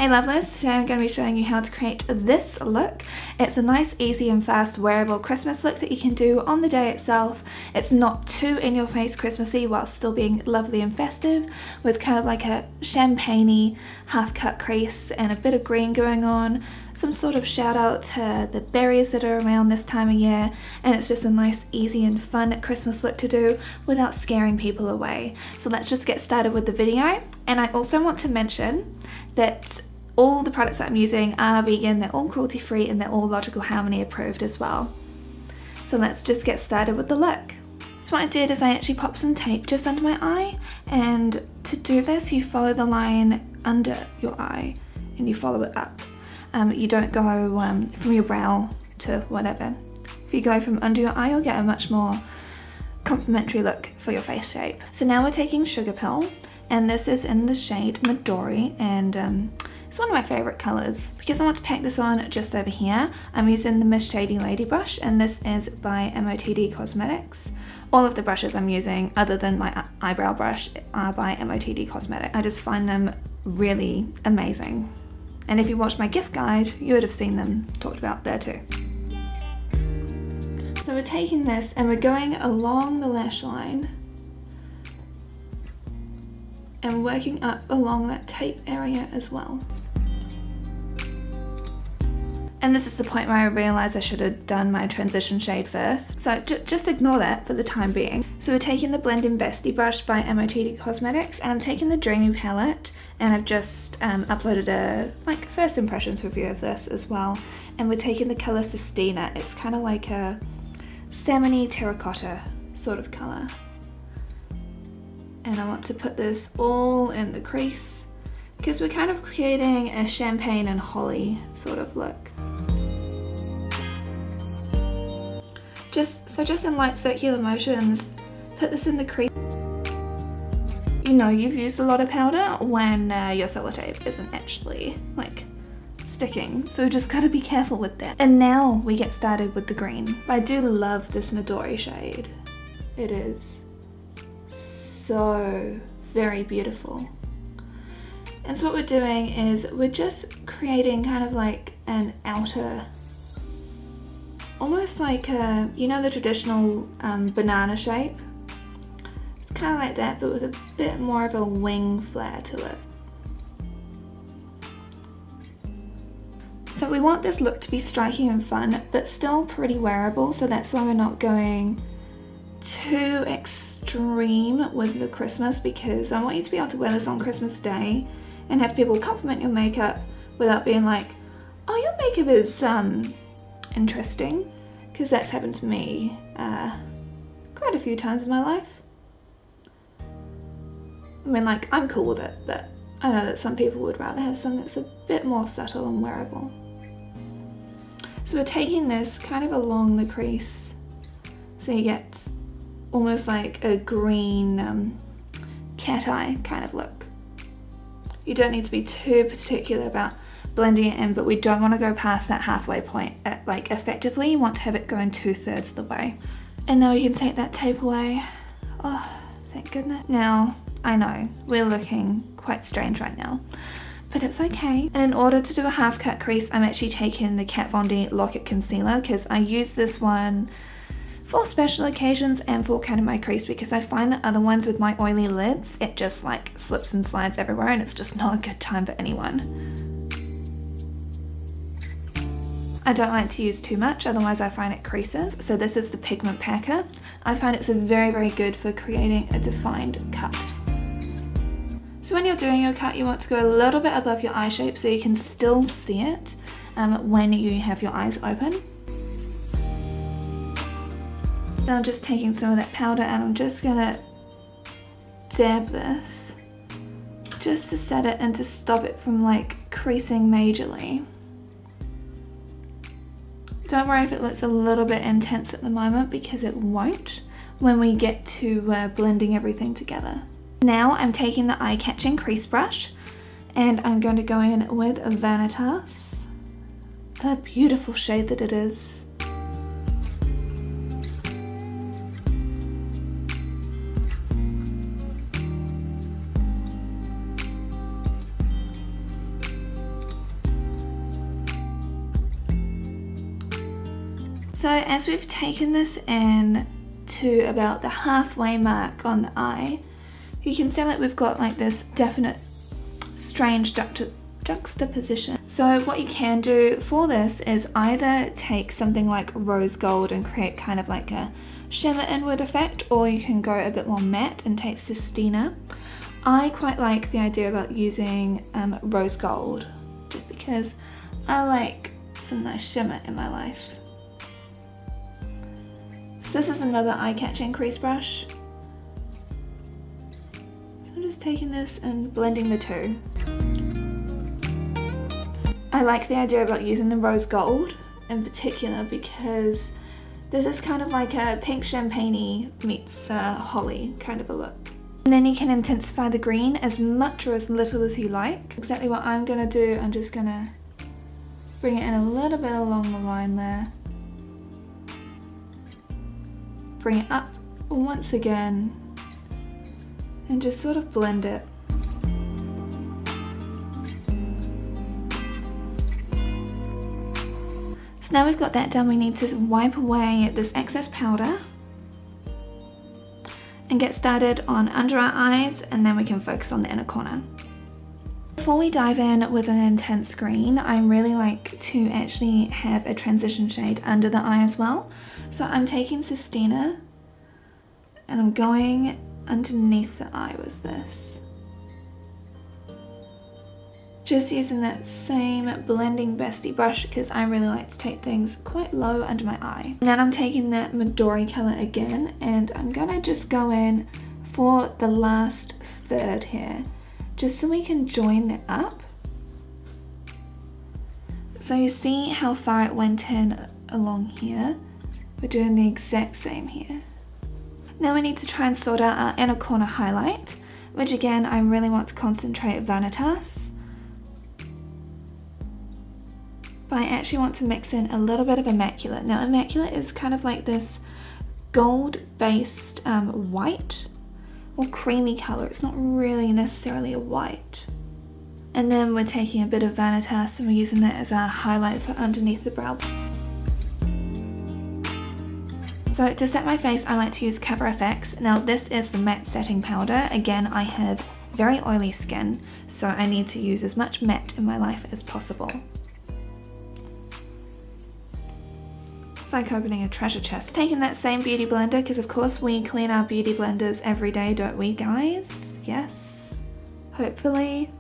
Hey lovers, today I'm going to be showing you how to create this look. It's a nice, easy and fast wearable Christmas look that you can do on the day itself. It's not too in your face Christmassy while still being lovely and festive, with kind of like a champagne-y half cut crease and a bit of green going on. Some sort of shout out to the berries that are around this time of year, and it's just a nice, easy and fun Christmas look to do without scaring people away. So let's just get started with the video. And I also want to mention that all the products that I'm using are vegan, they're all cruelty free, and they're all Logical Harmony approved as well. So let's just get started with the look. So what I did is I actually popped some tape just under my eye, and to do this you follow the line under your eye and you follow it up. You don't go from your brow to whatever. If you go from under your eye, you'll get a much more complimentary look for your face shape. So now we're taking Sugarpill, and this is in the shade Midori, and it's one of my favorite colors. Because I want to pack this on just over here, I'm using the Miss Shady Lady brush, and this is by Nabla Cosmetics. All of the brushes I'm using, other than my eyebrow brush, are by Nabla Cosmetics. I just find them really amazing. And if you watched my gift guide, you would have seen them talked about there too. So we're taking this and we're going along the lash line and working up along that tape area as well. And this is the point where I realised I should have done my transition shade first. So just ignore that for the time being. So we're taking the Blending Bestie brush by Nabla Cosmetics, and I'm taking the Dreamy palette, and I've just uploaded a first impressions review of this as well. And we're taking the colour Sistina. It's kind of like a salmon-y terracotta sort of colour. And I want to put this all in the crease because we're kind of creating a champagne and holly sort of look. Just in light circular motions, put this in the crease. You know you've used a lot of powder when your sellotape isn't actually sticking, so just gotta be careful with that. And now we get started with the green. I do love this Midori shade. It is so very beautiful. And so what we're doing is we're just creating kind of like an outer, almost like a, you know, the traditional banana shape. It's kind of like that, but with a bit more of a wing flare to it. So we want this look to be striking and fun, but still pretty wearable, so that's why we're not going too extreme with the Christmas, because I want you to be able to wear this on Christmas Day and have people compliment your makeup without being like, oh, your makeup is interesting, because that's happened to me quite a few times in my life. I mean, I'm cool with it, but I know that some people would rather have something that's a bit more subtle and wearable. So we're taking this kind of along the crease, so you get almost like a green cat eye kind of look. You don't need to be too particular about blending it in, but we don't want to go past that halfway point. Effectively, you want to have it going 2/3 of the way. And now we can take that tape away. Oh, thank goodness. Now, I know, we're looking quite strange right now, but it's okay. And in order to do a half cut crease, I'm actually taking the Kat Von D Lock-It Concealer, because I use this one for special occasions and for kind of my crease, because I find that other ones with my oily lids, it just slips and slides everywhere, and it's just not a good time for anyone. I don't like to use too much, otherwise I find it creases. So this is the Pigment Packer. I find it's very, very good for creating a defined cut. So when you're doing your cut, you want to go a little bit above your eye shape so you can still see it when you have your eyes open. Now I'm just taking some of that powder and I'm just gonna dab this just to set it and to stop it from creasing majorly. Don't worry if it looks a little bit intense at the moment, because it won't when we get to blending everything together. Now I'm taking the eye-catching crease brush and I'm going to go in with Vanitas, the beautiful shade that it is. So as we've taken this in to about the halfway mark on the eye, you can see that we've got like this definite strange juxtaposition. So what you can do for this is either take something like rose gold and create kind of like a shimmer inward effect, or you can go a bit more matte and take Sistina. I quite like the idea about using rose gold, just because I like some nice shimmer in my life. So this is another eye-catching crease brush. So I'm just taking this and blending the two. I like the idea about using the rose gold in particular because this is kind of like a pink champagne meets holly kind of a look. And then you can intensify the green as much or as little as you like. Exactly what I'm gonna do, I'm just gonna bring it in a little bit along the line there. Bring it up once again and just sort of blend it. So now we've got that done, we need to wipe away this excess powder and get started on under our eyes, and then we can focus on the inner corner. Before we dive in with an intense green, I really like to actually have a transition shade under the eye as well. So I'm taking Sistina and I'm going underneath the eye with this. Just using that same blending bestie brush because I really like to take things quite low under my eye. And then I'm taking that Midori color again and I'm gonna just go in for the last third here, just so we can join that up. So you see how far it went in along here? We're doing the exact same here. Now we need to try and sort out our inner corner highlight, which again I really want to concentrate Vanitas. But I actually want to mix in a little bit of Immaculate. Now Immaculate is kind of like this gold based white or creamy color. It's not really necessarily a white. And then we're taking a bit of Vanitas and we're using that as our highlight for underneath the brow. So to set my face, I like to use Cover FX. Now this is the matte setting powder. Again, I have very oily skin, so I need to use as much matte in my life as possible. It's like opening a treasure chest. Taking that same beauty blender, because of course we clean our beauty blenders every day, don't we guys? Yes, hopefully.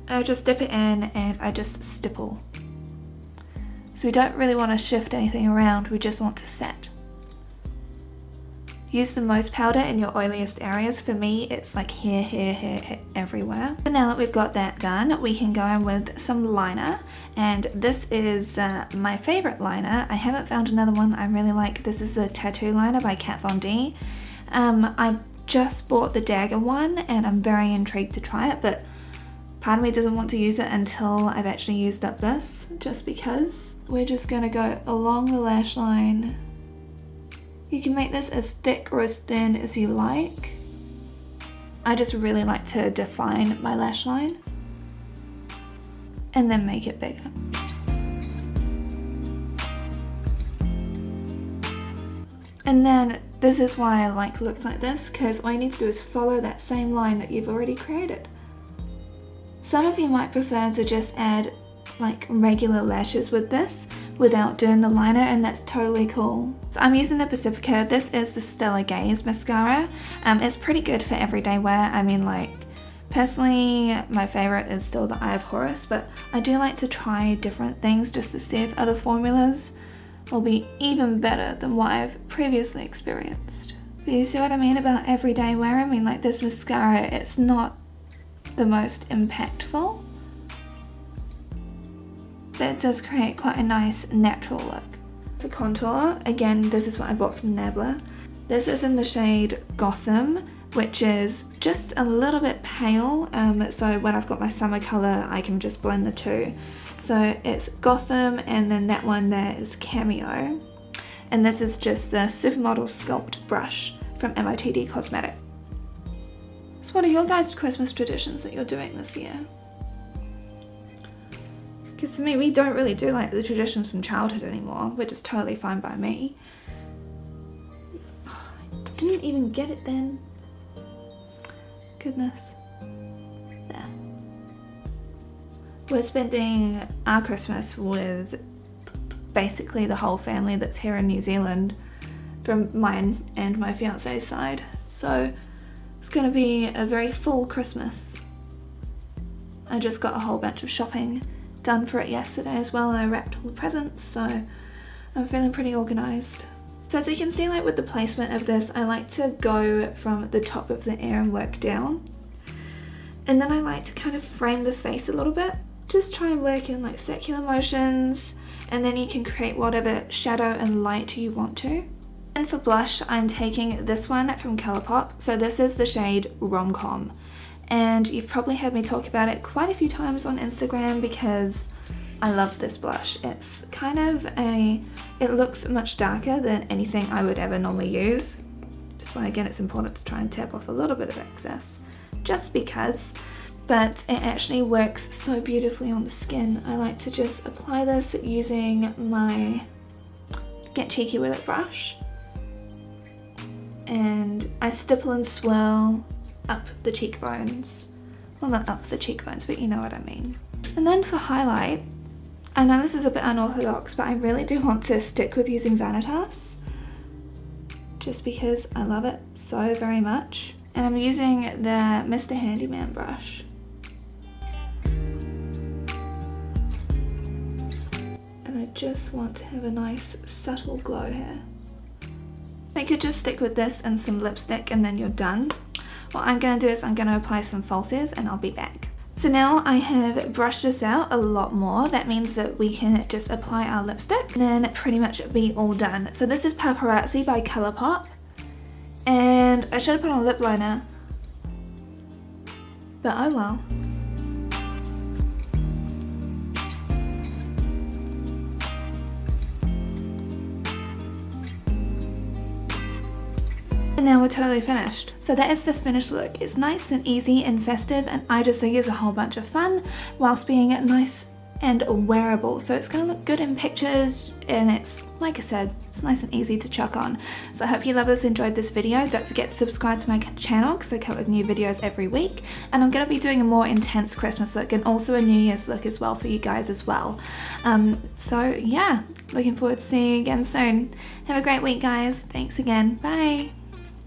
I just dip it in and I just stipple. So we don't really want to shift anything around, we just want to set. Use the most powder in your oiliest areas. For me, it's like here, here, here, here, everywhere. So now that we've got that done, we can go in with some liner. And this is my favorite liner. I haven't found another one that I really like. This is the Tattoo liner by Kat Von D. I just bought the Dagger one and I'm very intrigued to try it, but part of me doesn't want to use it until I've actually used up this, just because. We're just gonna go along the lash line. You can make this as thick or as thin as you like. I just really like to define my lash line and then make it bigger. And then this is why I like looks like this, because all you need to do is follow that same line that you've already created. Some of you might prefer to just add like regular lashes with this without doing the liner, and that's totally cool. So I'm using the Pacifica. This is the Stellar Gaze mascara. It's pretty good for everyday wear. I mean, like, personally my favorite is still the Eye of Horus, but I do like to try different things just to see if other formulas will be even better than what I've previously experienced. But you see what I mean about everyday wear? I mean, like, this mascara, it's not the most impactful, but it does create quite a nice natural look. For contour, again, this is what I bought from Nabla. This is in the shade Gotham, which is just a little bit pale, so when I've got my summer colour I can just blend the two. So it's Gotham, and then that one there is Cameo, and this is just the Supermodel Sculpt brush from Nabla Cosmetics. So what are your guys' Christmas traditions that you're doing this year? Because for me, we don't really do like the traditions from childhood anymore, which is totally fine by me. Didn't even get it then. Goodness. There. We're spending our Christmas with basically the whole family that's here in New Zealand from mine and my fiance's side. So it's going to be a very full Christmas. I just got a whole bunch of shopping done for it yesterday as well, and I wrapped all the presents, so I'm feeling pretty organised. So as you can see, like with the placement of this, I like to go from the top of the ear and work down. And then I like to kind of frame the face a little bit. Just try and work in like circular motions, and then you can create whatever shadow and light you want to. And for blush, I'm taking this one from Colourpop. So this is the shade Rom-Com. And you've probably heard me talk about it quite a few times on Instagram because I love this blush. It's kind of it looks much darker than anything I would ever normally use. Just why again it's important to try and tap off a little bit of excess, just because. But it actually works so beautifully on the skin. I like to just apply this using my Get Cheeky With It brush. And I stipple and swirl up the cheekbones. Well, not up the cheekbones, but you know what I mean. And then for highlight, I know this is a bit unorthodox, but I really do want to stick with using Vanitas, just because I love it so very much. And I'm using the Mr. Handyman brush. And I just want to have a nice subtle glow here. You could just stick with this and some lipstick and then you're done. What I'm going to do is I'm going to apply some falsies and I'll be back. So now I have brushed this out a lot more. That means that we can just apply our lipstick and then pretty much be all done. So this is Paparazzi by Colourpop. And I should have put on a lip liner, but oh well. And now we're totally finished. So that is the finished look. It's nice and easy and festive, and I just think it's a whole bunch of fun whilst being nice and wearable. So it's gonna look good in pictures, and it's, like I said, it's nice and easy to chuck on. So I hope you lovers enjoyed this video. Don't forget to subscribe to my channel because I come with new videos every week. And I'm gonna be doing a more intense Christmas look and also a New Year's look as well for you guys as well. So yeah, looking forward to seeing you again soon. Have a great week, guys. Thanks again. Bye.